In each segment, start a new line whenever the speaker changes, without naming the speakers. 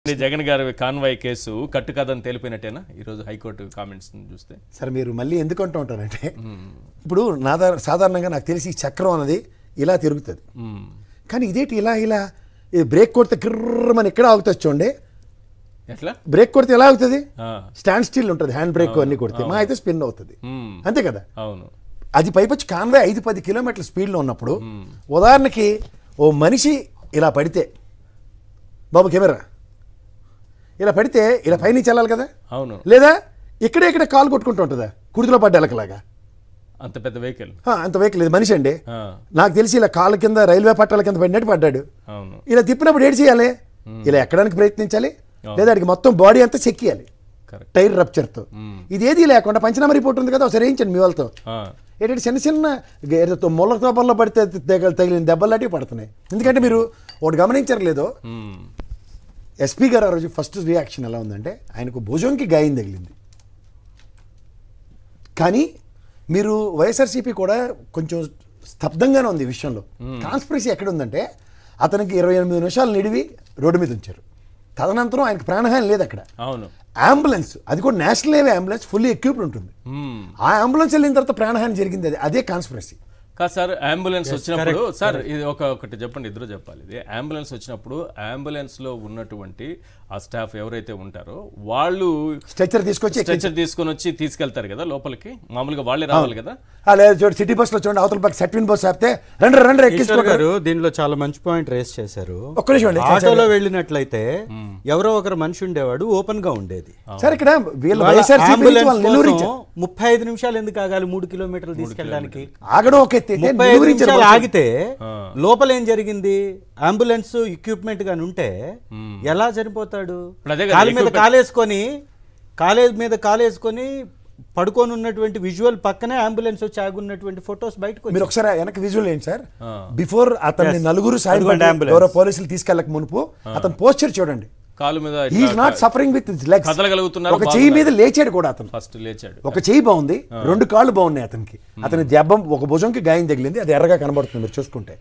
జగన్ గారి convoy case కట్టు కాదని తెలిపినట్టేనా ఈరోజు హైకోర్టు కామెంట్స్ చూస్తే?
సరే మీరు మళ్ళీ ఎందుకు అంటూ ఉంటారంటే ఇప్పుడు సాధారణంగా నాకు తెలిసి ఈ చక్రం అన్నది ఇలా తిరుగుతుంది, కానీ ఇదేంటి ఇలా ఇలా బ్రేక్ కొడితే కిర్రమని ఇక్కడ ఆగుతుంది చూడండి.
ఎట్లా
బ్రేక్ కొడితే ఎలా అవుతుంది? స్టాండ్ స్టిల్ ఉంటుంది, హ్యాండ్ బ్రేక్ అన్ని కొడితే మా అయితే స్పిన్ అవుతుంది, అంతే కదా.
అవును,
అది పైపొచ్చి కాన్వాయ్ 5-10 కిలోమీటర్ల స్పీడ్లో ఉన్నప్పుడు ఉదాహరణకి ఓ మనిషి ఇలా పడితే, బాబు కెమెరా ఇలా పడితే ఇలా పైనుంచి వెళ్ళాలి కదా.
అవును,
లేదా ఇక్కడే ఇక్కడ కాలు కొట్టుకుంటూ ఉంటుందా కుడితిలో పడ్డ ఎలకలాగా?
అంత పెద్ద వెహికల్,
అంత వెహికల్ లేదు, మనిషి అండి. నాకు తెలిసి ఇలా కాళ్ళ కింద రైల్వే పట్టాల కింద పడినట్టు పడ్డాడు.
అవును,
ఇలా తిప్పినప్పుడు ఏడు చేయాలి, ఇలా ఎక్కడానికి ప్రయత్నించాలి, లేదా అడిగి మొత్తం బాడీ అంతా చెక్కియాలి టైర్ రప్చర్తో. ఇదేది లేకుండా పంచనామా రిపోర్ట్ ఉంది కదా, ఒకసారి వేయించండి మీ వాళ్ళతో. ఏంటంటే చిన్న చిన్న ముళ్ళ తోపల్లో పడితే తగిలిన దెబ్బలు లాంటివి పడుతున్నాయి. ఎందుకంటే మీరు ఒకటి గమనించారు లేదో, ఎస్పీ గారు ఆ రోజు ఫస్ట్ రియాక్షన్ ఎలా ఉందంటే ఆయనకు భుజంకి గాయం తగిలింది. కానీ మీరు వైఎస్ఆర్సీపీ కూడా కొంచెం స్తబ్దంగానే ఉంది ఈ విషయంలో. కాన్స్పిరసీ ఎక్కడ ఉందంటే అతనికి 28 నిమిషాలు నిడివి రోడ్డు మీద ఉంచారు, తదనంతరం ఆయనకు ప్రాణహాని లేదు అక్కడ.
అవును,
అంబులెన్స్, అది కూడా national highway ambulance fully equipped ఉంటుంది, ఆ అంబులెన్స్ వెళ్ళిన తర్వాత ప్రాణహాని జరిగింది. అదే కాన్స్పిరసీ
కాదు సార్. అంబులెన్స్ వచ్చినప్పుడు సార్ ఇది ఒకటి చెప్పండి, ఇద్దరు చెప్పాలి. ఇది అంబులెన్స్ వచ్చినప్పుడు అంబులెన్స్ లో ఉన్నటువంటి ఆ స్టాఫ్ ఎవరైతే ఉంటారో వాళ్ళు
స్ట్రెచర్
తీసుకొని వచ్చి తీసుకెళ్తారు కదా లోపలికి, మామూలుగా వాళ్ళే రావాలి కదా.
లేదు చూడండి, సిటీ బస్ లో చూడండి అవతల పక్క సెట్విన్ బస్ ఆపితే రండి ఎక్కించుకుంటారు.
దీనిలో చాలా మంచి పాయింట్ రేస్ చేశారు.
ఒక్క నిమిషం,
ఆటోలో వెళ్ళినట్లయితే ఎవరో ఒకరు మనిషి ఉండేవాడు, ఓపెన్ గా ఉండేది.
సార్ ఇక్కడ
35 నిమిషాలు ఎందుకు ఆగాలి 3 కిలోమీటర్లు తీసుకెళ్ళడానికి?
ఆగడం ఒక
35 నిమిషాలు ఆగితే లోపల ఏం జరిగింది? అంబులెన్స్ ఎక్విప్మెంట్ గాని ఉంటే ఎలా చనిపోతాడు? కాలు మీద కాలేసుకొని పడుకొని ఉన్నటువంటి విజువల్ పక్కనే అంబులెన్స్ వచ్చి ఆగున్నటువంటి ఫోటోస్ బయటకు.
మీరు ఒకసారి వెనక విజువల్ ఏంటి సార్, బిఫోర్ అతన్ని నలుగురు పోలీసులు తీసుకెళ్ళక మునుపు అతను పోస్చర్ చూడండి.
కాలు మీద
నాట్ సఫరింగ్ విత్ లెగ్స్,
కదలగలుగుతున్నారు.
ఒక చెయ్యి మీద లేచాడు కూడా అతను,
ఫస్ట్ లేచాడు.
ఒక చెయ్యి బాగుంది, 2 కాళ్ళు బాగున్నాయి అతనికి. అతని దెబ్బ ఒక భుజంకి గాయం తగిలింది, అది ఎర్రగా కనబడుతుంది మీరు చూసుకుంటే.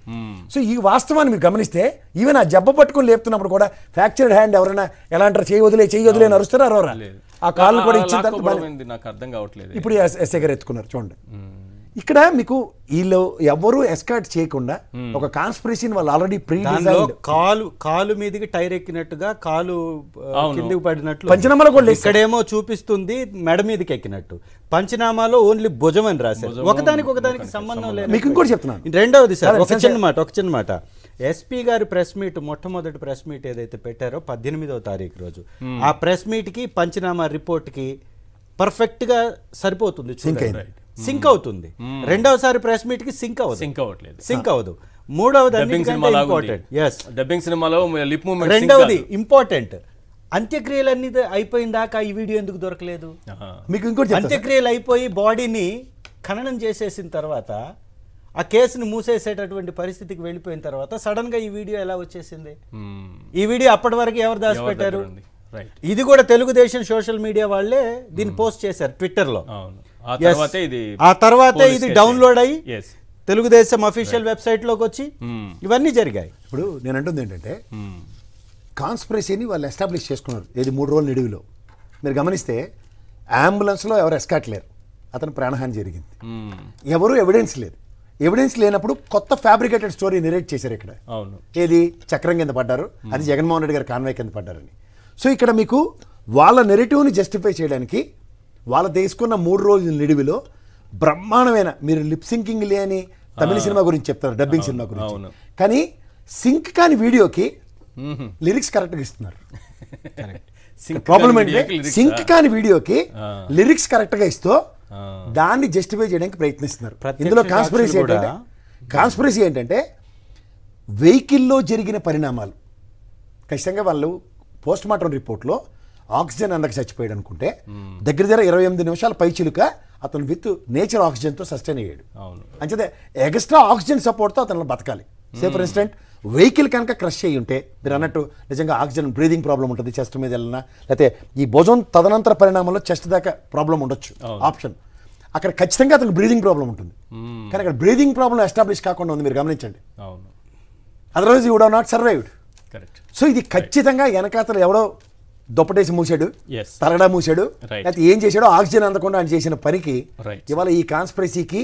సో ఈ వాస్తవాన్ని మీరు గమనిస్తే ఈవెన్ ఆ జబ్బ పట్టుకుని లేపుతున్నప్పుడు కూడా ఫ్రాక్చర్డ్ హ్యాండ్ ఎవరైనా ఎలా అంటారు, చెయ్యి వదిలే అని అరుస్తారా అరవరా? ఆ కాళ్ళు కూడా ఇచ్చిన తర్వాత
నాకు అర్థం కావట్లేదు.
ఇప్పుడు ఎస్ఐ గారు ఎత్తుకున్నారు చూడండి. ఇక్కడ మీకు వీళ్ళు ఎవరు ఎస్కార్ట్ చేయకుండా ఒక కాన్స్పిరసీని వాళ్ళు ఆల్రెడీ
కాలు మీదకి టైర్ ఎక్కినట్టుగా కాలు కిందికి పడినట్లు
పంచనామాలో కూడా
ఇక్కడేమో చూపిస్తుంది మెడ మీదకి ఎక్కినట్టు, పంచనామాలో ఓన్లీ భుజం అని రాశారు. ఒకదానికి సంబంధం లేదు.
మీకు ఇంకోటి చెప్తున్నాను.
రెండవది సార్, ఒక చిన్న మాట ఎస్పీ గారి ప్రెస్ మీట్, మొట్టమొదటి ప్రెస్ మీట్ ఏదైతే పెట్టారో 18వ తారీఖు రోజు, ఆ ప్రెస్ మీట్ కి పంచనామా రిపోర్ట్ కి పర్ఫెక్ట్ గా సరిపోతుంది, సింక్ అవుతుంది. రెండవసారి ప్రెస్ మీట్ కి సింక్ అవ్వదు. మూడవది రెండవది ఇంపార్టెంట్, అంత్యక్రియలు అన్ని అయిపోయిన దాకా ఈ వీడియో ఎందుకు దొరకలేదు?
మీకు ఇంకోటి,
అంత్యక్రియలు అయిపోయి బాడీని ఖననం చేసేసిన తర్వాత ఆ కేసును మూసేసేటటువంటి పరిస్థితికి వెళ్ళిపోయిన తర్వాత సడన్ గా ఈ వీడియో ఎలా వచ్చేసింది? ఈ వీడియో అప్పటి వరకు ఎవరు దాచిపెట్టారు? ఇది కూడా తెలుగుదేశం సోషల్ మీడియా వాళ్ళే దీన్ని పోస్ట్ చేశారు ట్విట్టర్ లో. ఆ తర్వాతే ఇది డౌన్లోడ్ అయ్యి తెలుగుదేశం అఫీషియల్ వెబ్సైట్ లోకి వచ్చి ఇవన్నీ జరిగాయి.
ఇప్పుడు నేను అంటుంది ఏంటంటే కాన్స్పిరసీని వాళ్ళు ఎస్టాబ్లిష్ చేసుకున్నారు. ఇది 3 రోజుల నిడివిలో మీరు గమనిస్తే అంబులెన్స్లో ఎవరు ఎస్కాట్ లేరు, అతను ప్రాణహాని జరిగింది. ఎవరు ఎవిడెన్స్ లేదు. ఎవిడెన్స్ లేనప్పుడు కొత్త ఫ్యాబ్రికేటెడ్ స్టోరీ నెరేట్ చేశారు ఇక్కడ. ఏది చక్రం కింద పడ్డారు, అది జగన్మోహన్ రెడ్డి గారు కాన్వాయ్ కింద పడ్డారని. సో ఇక్కడ మీకు వాళ్ళ నెరేటివ్ని జస్టిఫై చేయడానికి వాళ్ళు తీసుకున్న 3 రోజుల నిడివిలో బ్రహ్మాండమైన, మీరు లిప్ సింకింగ్ లేని తమిళ సినిమా గురించి చెప్తారు, డబ్బింగ్ సినిమా గురించి, కానీ సింక్ కాని వీడియోకి లిరిక్స్ కరెక్ట్గా ఇస్తున్నారు. ప్రాబ్లం అంటే సింక్ కాని వీడియోకి లిరిక్స్ కరెక్ట్గా ఇస్తూ దాన్ని జస్టిఫై చేయడానికి ప్రయత్నిస్తున్నారు. ఇందులో కాన్స్పిరసీ ఏంటంటే వెహికల్లో జరిగిన పరిణామాలు ఖచ్చితంగా వాళ్ళు పోస్ట్ మార్టం రిపోర్ట్లో ఆక్సిజన్ అందక చచ్చిపోయాడు అనుకుంటే దగ్గర 28 నిమిషాల పైచిలుక అతను విత్ నేచర్ ఆక్సిజన్తో సస్టైన్ అయ్యాడు. అంచేతే ఎక్స్ట్రా ఆక్సిజన్ సపోర్ట్తో అతను బతకాలి. సే ఫర్ ఇన్స్టెంట్ వెహికల్ కనుక క్రష్ అయ్యి ఉంటే మీరు అన్నట్టు నిజంగా ఆక్సిజన్ బ్రీదింగ్ ప్రాబ్లం ఉంటుంది, చెస్ట్ మీద వెళ్ళినా, లేకపోతే ఈ భుజం తదనంతర పరిణామంలో చెస్ట్ దాకా ప్రాబ్లం ఉండొచ్చు ఆప్షన్. అక్కడ ఖచ్చితంగా అతనికి బ్రీదింగ్ ప్రాబ్లం ఉంటుంది, కానీ అక్కడ బ్రీదింగ్ ప్రాబ్లం ఎస్టాబ్లిష్ కాకుండా ఉంది, మీరు గమనించండి. Otherwise you would have not survived.
Correct.
So ఇది ఖచ్చితంగా వెనకాతలు ఎవడో దుప్పటేసి మూసాడు,
ఎస్
తలడా మూసాడు,
Right.
లేకపోతే ఏం చేశాడో ఆక్సిజన్ అందకుండా ఆయన చేసిన పనికి
Right.
ఇవాళ ఈ కాన్స్పిరసీకి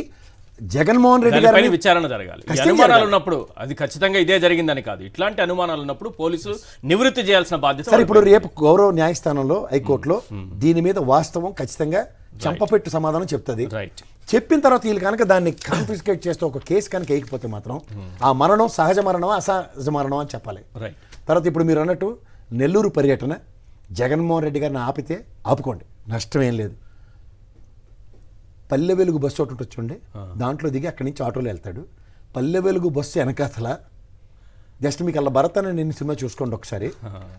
జగన్మోహన్ రెడ్డి
దానిపైన
గారిని
విచారణ జరగాలి. ఈ
ఖచ్చితంగా
అనుమానాలు
జరగాలి.
ఉన్నప్పుడు అది ఖచ్చితంగా ఇదే జరిగిందని కాదు, ఇట్లాంటి అనుమానాలు ఉన్నప్పుడు పోలీసులు నివృత్తి చేయాల్సిన బాధ్యత
సరే ఇప్పుడు రేపు గౌరవ న్యాయస్థానంలో హైకోర్టులో దీని మీద వాస్తవం ఖచ్చితంగా చంపపెట్టు సమాధానం చెప్తుంది.
రైట్.
చెప్పిన తర్వాత వీళ్ళు కనుక దాన్ని కాన్ఫిస్కేట్ చేస్తూ ఒక కేసు కనుక వేయకపోతే మాత్రం ఆ మరణం సహజ మరణమా అసహజ మరణమా అని చెప్పాలి.
రైట్.
తర్వాత ఇప్పుడు మీరు అన్నట్టు నెల్లూరు పర్యటన జగన్మోహన్ రెడ్డి గారిని ఆపితే ఆపుకోండి, నష్టం ఏం లేదు. పల్లె వెలుగు బస్సు ఒకటి వచ్చుండే, దాంట్లో దిగి అక్కడి నుంచి ఆటోలో వెళ్తాడు. పల్లె వెలుగు బస్సు వెనకాతల జస్ట్ మీకు అలా భరత్ అని నేను సినిమా చూసుకోండి ఒకసారి,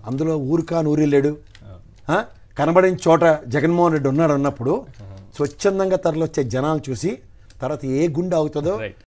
అందులో ఊరికా నూరిల్లేడు కనబడిన చోట జగన్మోహన్ రెడ్డి ఉన్నాడు అన్నప్పుడు స్వచ్ఛందంగా తరలొచ్చే జనాలు చూసి తర్వాత ఏ గుండె అవుతుందో